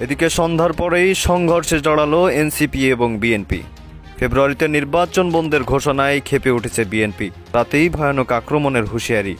এদিকে সন্ধ্যার পরেই সংঘর্ষে জড়ালো এনসিপি এবং বিএনপি। ফেব্রুয়ারিতে নির্বাচন বন্ধের ঘোষণায় ক্ষেপে উঠেছে বিএনপি। রাতেই ভয়ানক আক্রমণের হুঁশিয়ারি।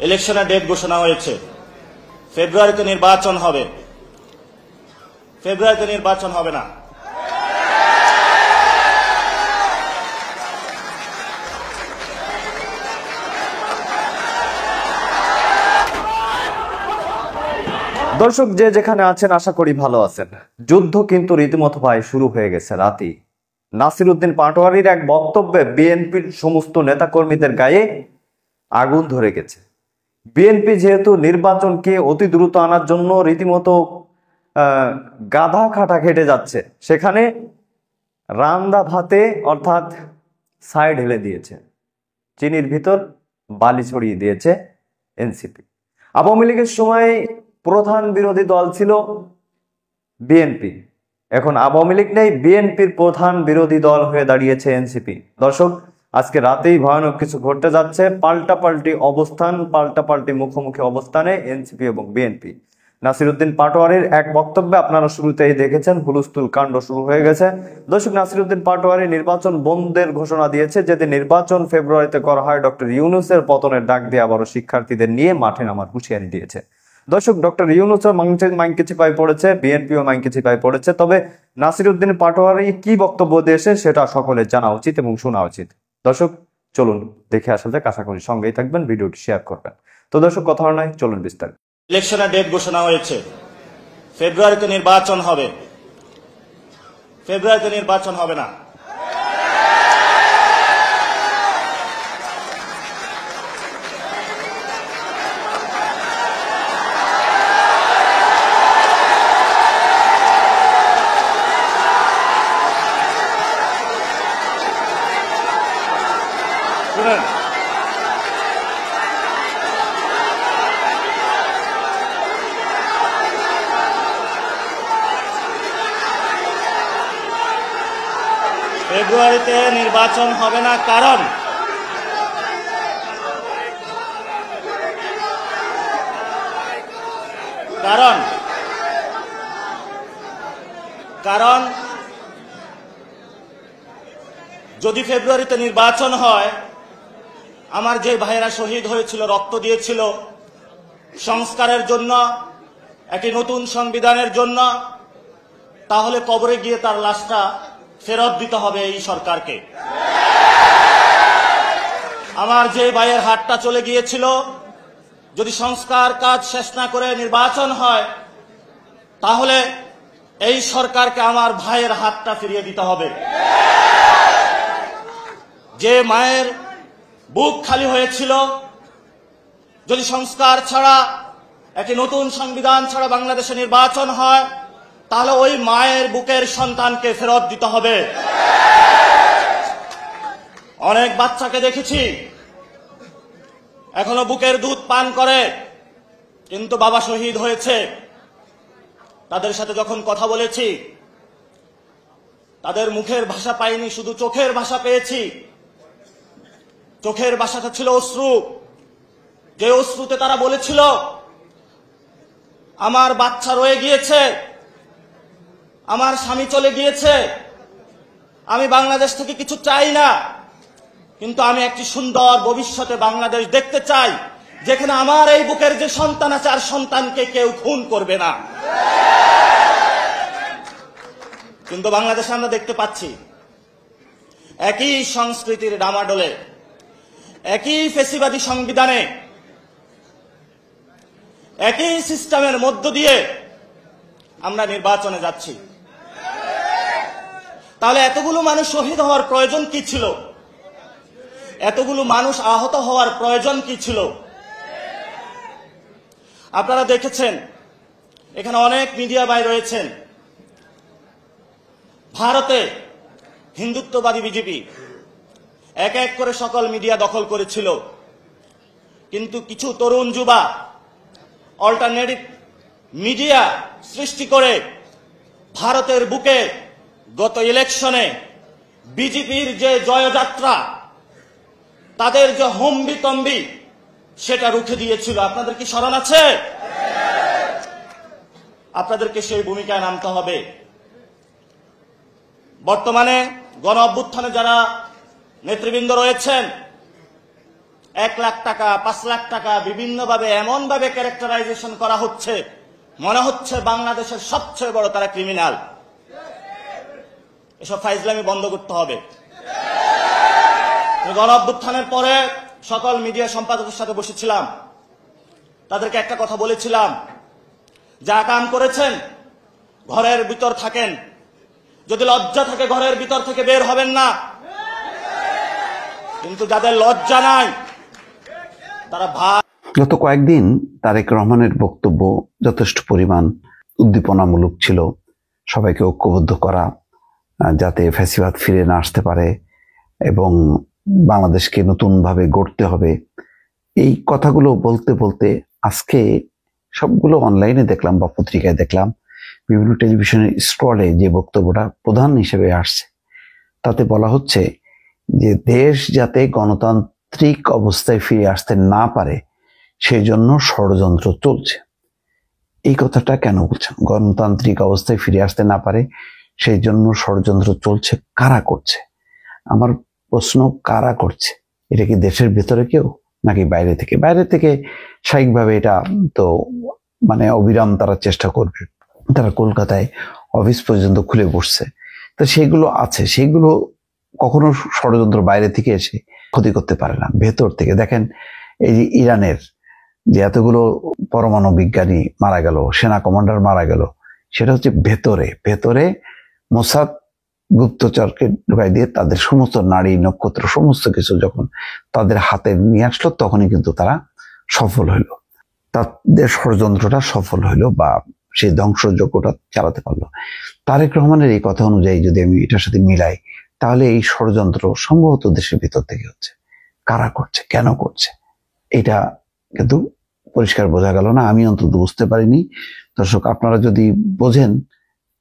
ইলেকশনের ডেট ঘোষণা হয়েছে, ফেব্রুয়ারিতে নির্বাচন হবে। ফেব্রুয়ারিতে নির্বাচন হবে না। দর্শক, যে যেখানে আছেন আশা করি ভালো আছেন। যুদ্ধ কিন্তু রীতিমতো ভাই শুরু হয়ে গেছে রাতেই। নাসিরউদ্দিন পাটোয়ারির এক বক্তব্যে বিএনপির সমস্ত নেতাকর্মীদের গায়ে আগুন ধরে গেছে। বিএনপি যেহেতু নির্বাচনকে অতি দ্রুত আনার জন্য রীতিমতো গাধা খাটা খেটে যাচ্ছে, সেখানে রান্দা ভাতে অর্থাৎ ছাই ঢেলে দিয়েছে, চিনির ভিতর বালি ছড়িয়ে দিয়েছে এনসিপি। আওয়ামী লীগের সময় প্রধান বিরোধী দল ছিল বিএনপি, এখন আওয়ামী লীগ নেই, বিএনপির প্রধান বিরোধী দল হয়ে দাঁড়িয়েছে এনসিপি। দর্শক, আজকে রাতেই ভয়ানক কিছু ঘটতে যাচ্ছে। পাল্টাপাল্টি অবস্থান, পাল্টাপাল্টি মুখোমুখি অবস্থানে এনসিপি এবং বিএনপি। নাসিরউদ্দিন পাটোয়ারির এক বক্তব্যে আপনারা শুরুতেই দেখেছেন হুলস্থুল কাণ্ড শুরু হয়ে গেছে। দর্শক, নাসিরউদ্দিন পাটোয়ারি নির্বাচন বন্ধের ঘোষণা দিয়েছে। যেদিন নির্বাচন ফেব্রুয়ারিতে করা হয়, ডক্টর ইউনূসের পতনের ডাক দিয়ে আবারও শিক্ষার্থীদের নিয়ে মাঠে নামার হুঁশিয়ারি দিয়েছে। দর্শক, ডক্টর ইউনূসও মাইনকে চিপায় পড়েছে, বিএনপিও মাইনকে চিপায় পড়েছে। তবে নাসিরউদ্দিন পাটোয়ারি কি বক্তব্য দিয়েছে সেটা সকলের জানা উচিত এবং শোনা উচিত। দর্শক, চলুন দেখে আসা যাক। আশা করি সঙ্গেই থাকবেন, ভিডিওটি শেয়ার করবেন। তো দর্শক, কথা নয়, চলুন বিস্তারিত। ইলেকশনের ডেট ঘোষণা হয়েছে, ফেব্রুয়ারিতে নির্বাচন হবে। ফেব্রুয়ারিতে নির্বাচন হবে না। শুনেন, ফেব্রুয়ারিতে নির্বাচন হবে না, কারণ কারণ কারণ যদি ফেব্রুয়ারিতে নির্বাচন হয়, আমার যে ভাইয়েরা শহীদ হয়েছিল, রক্ত দিয়েছিল সংস্কারের জন্য, একটি নতুন সংবিধানের জন্য, তাহলে কবরে গিয়ে তার লাশটা ফেরত দিতে হবে এই সরকারকে। আমার যে ভাইয়ের হাতটা চলে গিয়েছিল, যদি সংস্কার কাজ শেষ না করে নির্বাচন হয়, তাহলে এই সরকারকে আমার ভাইয়ের হাতটা ফিরিয়ে দিতে হবে। যে মায়ের বুক খালি হয়েছিল, যদি সংস্কার ছাড়া, একটি নতুন সংবিধান ছাড়া বাংলাদেশে নির্বাচন হয়, তাহলে ওই মায়ের বুকের সন্তানকে ফেরত দিতে হবে। অনেক বাচ্চাকে দেখেছি এখনো বুকের দুধ পান করে, কিন্তু বাবা শহীদ হয়েছে। তাদের সাথে যখন কথা বলেছি, তাদের মুখের ভাষা পাইনি, শুধু চোখের ভাষা পেয়েছি। চোখের ভাষাটা ছিল অশ্রু। যে অশ্রুতে তারা বলেছিল, আমার বাচ্চা রয়ে গিয়েছে, আমার স্বামী চলে গিয়েছে, আমি বাংলাদেশ থেকে কিছু চাই না, কিন্তু আমি একটি সুন্দর ভবিষ্যতে বাংলাদেশ দেখতে চাই, যেখানে আমার এই বুকের যে সন্তান আছে, আর সন্তানকে কেউ খুন করবে না। কিন্তু বাংলাদেশে আমরা দেখতে পাচ্ছি একই সংস্কৃতির ডামাডোলে, একই ফেসিবাদী সংবিধানে, একই সিস্টেমের মধ্য দিয়ে আমরা নির্বাচনে যাচ্ছি। তাহলে এতগুলো মানুষ শহীদ হওয়ার প্রয়োজন কি ছিল? এতগুলো মানুষ আহত হওয়ার প্রয়োজন কি ছিল? আপনারা দেখেছেন, এখানে অনেক মিডিয়া ভাই রয়েছেন। ভারতে হিন্দুত্ববাদী বিজেপি এক এক করে সকল মিডিয়া দখল করেছিল, কিন্তু কিছু তরুণ যুবা অল্টারনেটিভ মিডিয়া সৃষ্টি করে ভারতের বুকে গত ইলেকশনে বিজেপির যে জয়যাত্রা, তাদের যে হম্বিতম্বি, সেটা রুখে দিয়েছিল। আপনাদের কি স্মরণ আছে? আপনাদেরকে সেই ভূমিকায় নামতে হবে। বর্তমানে গণ অভ্যুত্থানে যারা নেতৃবৃন্দ রয়েছেন 1 লাখ টাকা 5 লাখ টাকা বিভিন্নভাবে এমনভাবে ক্যারেক্টারাইজেশন করা হচ্ছে, মনে হচ্ছে বাংলাদেশের সবচেয়ে বড় তারা ক্রিমিনাল। এসব ফাইজলামি বন্ধ করতে হবে। গণ অভ্যুত্থানের পরে সকল মিডিয়া সম্পাদকের সাথে বসেছিলাম, তাদেরকে একটা কথা বলেছিলাম, যা কাম করেছেন ঘরের ভিতর থাকেন, যদি লজ্জা থাকে ঘরের ভিতর থেকে বের হবেন না। কিন্তু যাদের লজ্জা নাই তারা গত কয়েকদিন তারেক রহমানের বক্তব্য যথেষ্ট পরিমাণ উদ্দীপনামূলক ছিল, সবাইকে ঐক্যবদ্ধ করা, যাতে ফ্যাসিবাদ ফিরে না আসতে পারে এবং বাংলাদেশকে নতুনভাবে গড়তে হবে। এই কথাগুলো বলতে বলতে আজকে সবগুলো অনলাইনে দেখলাম বা পত্রিকায় দেখলাম, বিভিন্ন টেলিভিশনের স্ক্রলে যে বক্তব্যটা প্রধান হিসেবে আসছে, তাতে বলা হচ্ছে যে দেশ যাতে গণতান্ত্রিক অবস্থায় ফিরে আসতে না পারে সেই জন্য ষড়যন্ত্র চলছে। এই কথাটা কেন বলছেন? গণতান্ত্রিক অবস্থায় ফিরে আসতে না পারে সেই জন্য ষড়যন্ত্র চলছে, কারা করছে? আমার প্রশ্ন, কারা করছে? এটা কি দেশের ভেতরে কেউ নাকি বাইরে থেকে? বাইরে থেকে স্বাভাবিকভাবে এটা তো মানে অবিরাম তারা চেষ্টা করবে, তারা কলকাতায় অফিস পর্যন্ত খুলে বসছে, তো সেগুলো আছে, সেগুলো কখনো ষড়যন্ত্র বাইরে থেকে এসে ক্ষতি করতে পারে না, ভেতর থেকে। দেখেন এই যে ইরানের যে এতগুলো পরমাণু বিজ্ঞানী মারা গেল, সেনা কমান্ডার মারা গেল, সেটা হচ্ছে ভেতরে ভেতরে মোসাদ গুপ্তচরকে ঢুকাই দিয়ে তাদের সমস্ত নারী নক্ষত্র সমস্ত কিছু যখন তাদের হাতে নিয়ে আসলো, তখনই কিন্তু তারা সফল হইল, তাদের ষড়যন্ত্রটা সফল হইল বা সেই ধ্বংসযজ্ঞটা চালাতে পারলো। তারেক রহমানের এই কথা অনুযায়ী যদি আমি এটার সাথে মিলাই, তাহলে এই ষড়যন্ত্র সম্ভবত দেশের ভিতর থেকে হচ্ছে। কারা করছে, কেন করছে, এটা কিন্তু পরিষ্কার বোঝা গেল না। আমি অন্তত বুঝতে পারিনি। দর্শক, আপনারা যদি বোঝেন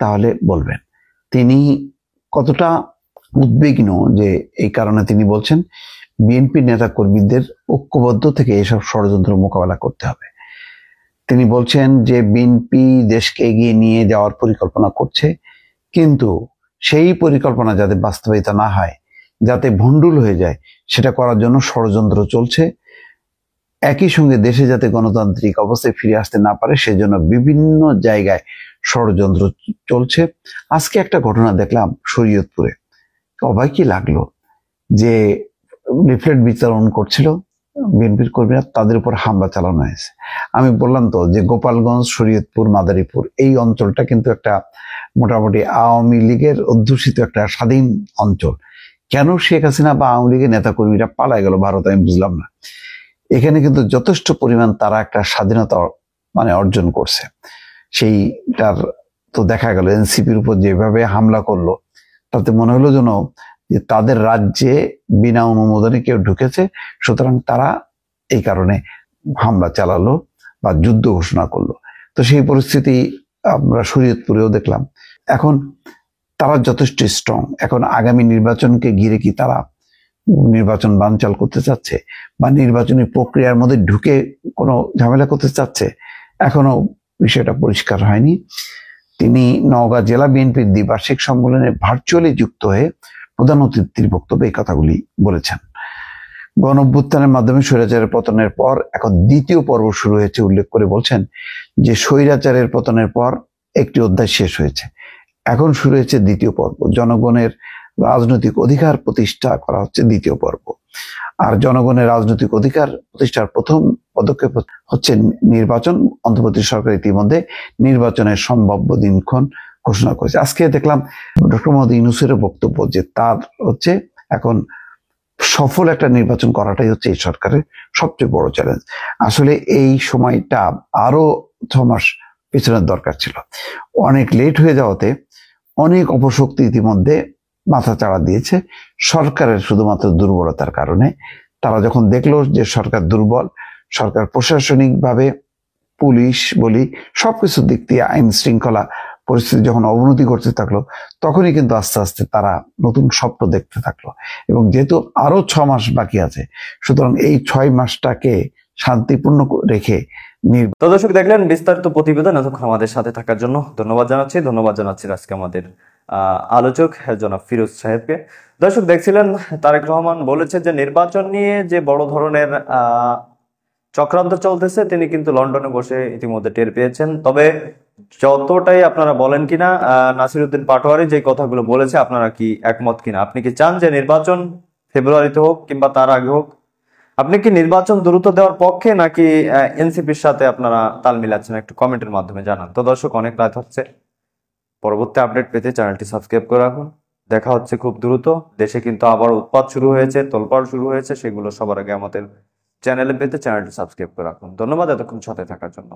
তাহলে বলবেন তিনি কতটা উদ্বিগ্ন, যে এই কারণে তিনি বলছেন বিএনপি নেতা কর্মীদের ঐক্যবদ্ধ থেকে এসব ষড়যন্ত্র মোকাবেলা করতে হবে। তিনি বলছেন যে বিএনপি দেশকে এগিয়ে নিয়ে যাওয়ার পরিকল্পনা করছে, কিন্তু সেই পরিকল্পনা যাতে বাস্তবায়িত না হয়, যাতে ভণ্ডুল হয়ে যায়, সেটা করার জন্য ষড়যন্ত্র চলছে। একই সঙ্গে দেশে যাতে গণতান্ত্রিক অবস্থায় ফিরে আসতে না পারে সেজন্য বিভিন্ন জায়গায় ষড়যন্ত্র চলছে। আজকে একটা ঘটনা দেখলাম শরীয়তপুরে, অবাক কি লাগলো, যে লিফলেট বিতরণ করছিল বিএনপির কর্মীরা, তাদের উপর হামলা চালানো হয়েছে। আমি বললাম তো যে গোপালগঞ্জ, শরীয়তপুর, মাদারীপুর এই অঞ্চলটা কিন্তু একটা মোটামুটি আওয়ামী লীগের অধ্যুষিত একটা স্বাধীন অঞ্চল। কেন শেখ হাসিনা বা আওয়ামী লীগের নেতা কর্মীরা পালায় গেল ভারত, আমি বুঝলাম না। এখানে কিন্তু যথেষ্ট পরিমাণ তারা একটা স্বাধীনতা মানে অর্জন করছে। সেইটার তো দেখা গেল এনসিপির উপর যেভাবে হামলা করলো, তাতে মনে হলো যেন যে তাদের রাজ্যে বিনা অনুমোদনে কেউ ঢুকেছে, সুতরাং তারা এই কারণে হামলা চালালো বা যুদ্ধ ঘোষণা করলো। তো সেই পরিস্থিতি আমরা শরীয়তপুরেও দেখলাম। এখন তারা যথেষ্ট স্ট্রং। এখন আগামী নির্বাচনকে ঘিরে কি তারা নির্বাচন বানচাল করতে চাচ্ছে বা নির্বাচনী প্রক্রিয়ার মধ্যে ঢুকে কোনো ঝামেলা করতে চাচ্ছে, এখনো বিষয়টা পরিষ্কার হয়নি। তিনি নওগাঁ জেলা বিএনপির দ্বিবার্ষিক সম্মেলনে ভার্চুয়ালি যুক্ত হয়ে প্রধান অতিথির বক্তব্যে এই কথাগুলি বলেছেন। গণঅভ্যুত্থানের মাধ্যমে স্বৈরাচারের পতনের পর এখন দ্বিতীয় পর্ব শুরু হয়েছে উল্লেখ করে বলছেন যে স্বৈরাচারের পতনের পর একটি অধ্যায় শেষ হয়েছে, এখন শুরু হয়েছে দ্বিতীয় পর্ব। জনগণের রাজনৈতিক অধিকার প্রতিষ্ঠা করা হচ্ছে দ্বিতীয় পর্ব। আর জনগণের রাজনৈতিক অধিকার প্রতিষ্ঠার প্রথম পদক্ষেপ হচ্ছে নির্বাচন। অন্তর্বর্তী সরকার ইতিমধ্যে নির্বাচনের সম্ভাব্য দিনক্ষণ ঘোষণা করেছে। আজকে দেখলাম ডক্টর মোহাম্মদ ইউনূসের বক্তব্য যে তার হচ্ছে এখন সফল একটা নির্বাচন করাটাই হচ্ছে এই সরকারের সবচেয়ে বড় চ্যালেঞ্জ। আসলে এই সময়টা আরো 6 মাস পেছনের দরকার ছিল। অনেক লেট হয়ে যাওয়াতে অনেক অপশক্তি ইতিমধ্যে মাথা চাড়া দিয়েছে সরকারের শুধুমাত্র দুর্বলতার কারণে। তারা যখন দেখলো যে সরকার দুর্বল, সরকার প্রশাসনিকভাবে, পুলিশ বলি সবকিছু দিক দিয়ে আইন শৃঙ্খলা পরিস্থিতি যখন অবনতি করতে থাকলো, তখনই কিন্তু আস্তে আস্তে তারা নতুন স্বপ্ন দেখতে থাকলো। এবং যেহেতু আরো 6 মাস বাকি আছে, সুতরাং এই 6 মাসটাকে শান্তিপূর্ণ রেখে তো দর্শক দেখলেন বিস্তারিত প্রতিবেদন। এতক্ষণ আমাদের সাথে থাকার জন্য ধন্যবাদ জানাচ্ছি আজকে আমাদের আলোচক জনাব ফিরোজ সাহেবকে। দর্শক দেখছিলেন তারেক রহমান বলেছে যে নির্বাচন নিয়ে যে বড় ধরনের চক্রান্ত চলতেছে তিনি কিন্তু লন্ডনে বসে ইতিমধ্যে টের পেয়েছেন। তবে যতটাই আপনারা বলেন কিনা নাসিরউদ্দিন পাটোয়ারি যে কথাগুলো বলেছে আপনারা কি একমত কিনা? আপনি কি চান যে নির্বাচন ফেব্রুয়ারিতে হোক কিংবা তার আগে হোক? আপনি কি নির্বাচন দ্রুত দেওয়ার পক্ষে নাকি এনসিপির সাথে আপনারা তাল মিলাচ্ছেন? একটু কমেন্টের মাধ্যমে জানান। তো দর্শক অনেক রাত হচ্ছে, পরবর্তী আপডেট পেতে চ্যানেলটি সাবস্ক্রাইব করে রাখুন। দেখা হচ্ছে খুব দ্রুত। দেশে কিন্তু আবার উৎপাত শুরু হয়েছে, তোলপাড় শুরু হয়েছে, সেগুলো সবার আগে আমাদের চ্যানেলে পেতে চ্যানেলটি সাবস্ক্রাইব করে রাখুন। ধন্যবাদ এতক্ষণ সাথে থাকার জন্য।